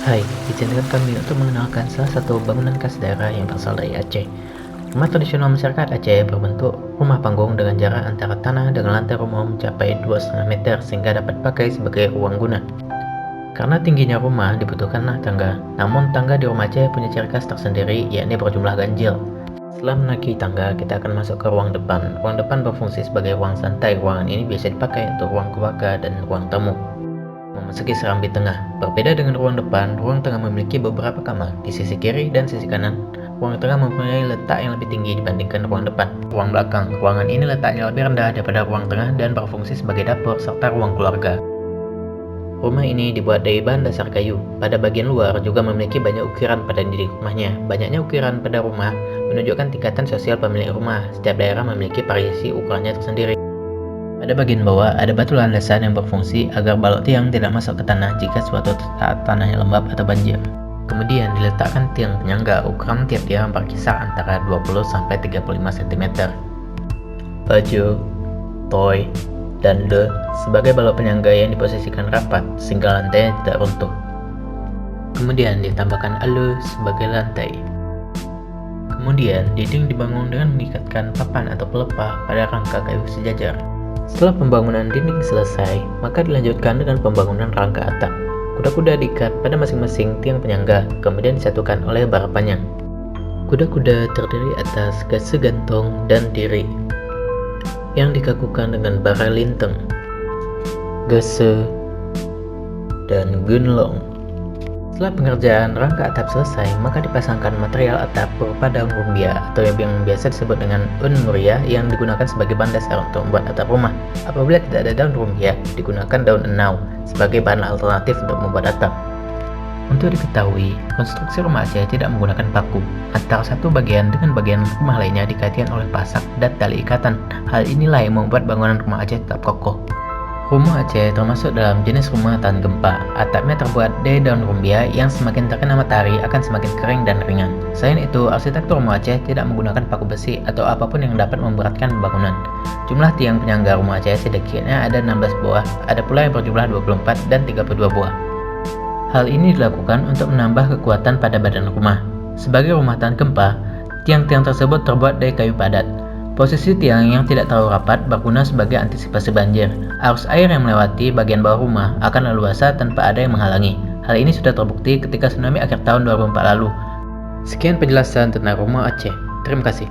Hai, izinkan kami untuk mengenalkan salah satu bangunan khas daerah yang berasal dari Aceh. Rumah tradisional masyarakat Aceh berbentuk rumah panggung dengan jarak antara tanah dengan lantai rumah mencapai 2,5 meter sehingga dapat dipakai sebagai ruang guna. Karena tingginya rumah dibutuhkanlah tangga, namun tangga di rumah Aceh punya ciri khas tersendiri yakni berjumlah ganjil. Setelah menaiki tangga, kita akan masuk ke ruang depan. Ruang depan berfungsi sebagai ruang santai. Ruangan ini biasa dipakai untuk ruang keluarga dan ruang tamu. Memasuki serambi tengah. Berbeda dengan ruang depan, ruang tengah memiliki beberapa kamar. Di sisi kiri dan sisi kanan, ruang tengah mempunyai letak yang lebih tinggi dibandingkan ruang depan. Ruang belakang, ruangan ini letaknya lebih rendah daripada ruang tengah dan berfungsi sebagai dapur serta ruang keluarga. Rumah ini dibuat dari bahan dasar kayu. Pada bagian luar juga memiliki banyak ukiran pada dinding rumahnya. Banyaknya ukiran pada rumah menunjukkan tingkatan sosial pemilik rumah. Setiap daerah memiliki variasi ukurannya tersendiri. Pada bagian bawah ada batu landasan yang berfungsi agar balok tiang tidak masuk ke tanah jika suatu saat tanahnya lembab atau banjir. Kemudian diletakkan tiang penyangga. Ukuran tiap tiang berkisar antara 20-35 cm. Bajo, toy, dan le sebagai balok penyangga yang diposisikan rapat sehingga lantainya tidak runtuh. Kemudian ditambahkan alu sebagai lantai. Kemudian dinding dibangun dengan mengikatkan papan atau pelepah pada rangka kayu sejajar. Setelah pembangunan dinding selesai, maka dilanjutkan dengan pembangunan rangka atap. Kuda-kuda diikat pada masing-masing tiang penyangga, kemudian disatukan oleh bara panjang. Kuda-kuda terdiri atas gase gantung dan diri, yang dikakukan dengan bara linteng, gase, dan gunlong. Setelah pengerjaan rangka atap selesai, maka dipasangkan material atap berupa daun rumbia atau yang biasa disebut dengan un muria yang digunakan sebagai bahan dasar untuk membuat atap rumah. Apabila tidak ada daun rumbia, digunakan daun enau sebagai bahan alternatif untuk membuat atap. Untuk diketahui, konstruksi rumah Aceh tidak menggunakan paku. Antara satu bagian dengan bagian rumah lainnya dikaitkan oleh pasak dan tali ikatan. Hal inilah yang membuat bangunan rumah Aceh tetap kokoh. Rumah Aceh termasuk dalam jenis rumah tahan gempa. Atapnya terbuat dari daun rumbia yang semakin terkena matahari akan semakin kering dan ringan. Selain itu, arsitektur rumah Aceh tidak menggunakan paku besi atau apapun yang dapat memberatkan bangunan. Jumlah tiang penyangga rumah Aceh sedikitnya ada 16 buah, ada pula yang berjumlah 24 dan 32 buah. Hal ini dilakukan untuk menambah kekuatan pada badan rumah. Sebagai rumah tahan gempa, tiang-tiang tersebut terbuat dari kayu padat. Posisi tiang yang tidak terlalu rapat berguna sebagai antisipasi banjir. Arus air yang melewati bagian bawah rumah akan leluasa tanpa ada yang menghalangi. Hal ini sudah terbukti ketika tsunami akhir tahun 2004 lalu. Sekian penjelasan tentang rumah Aceh. Terima kasih.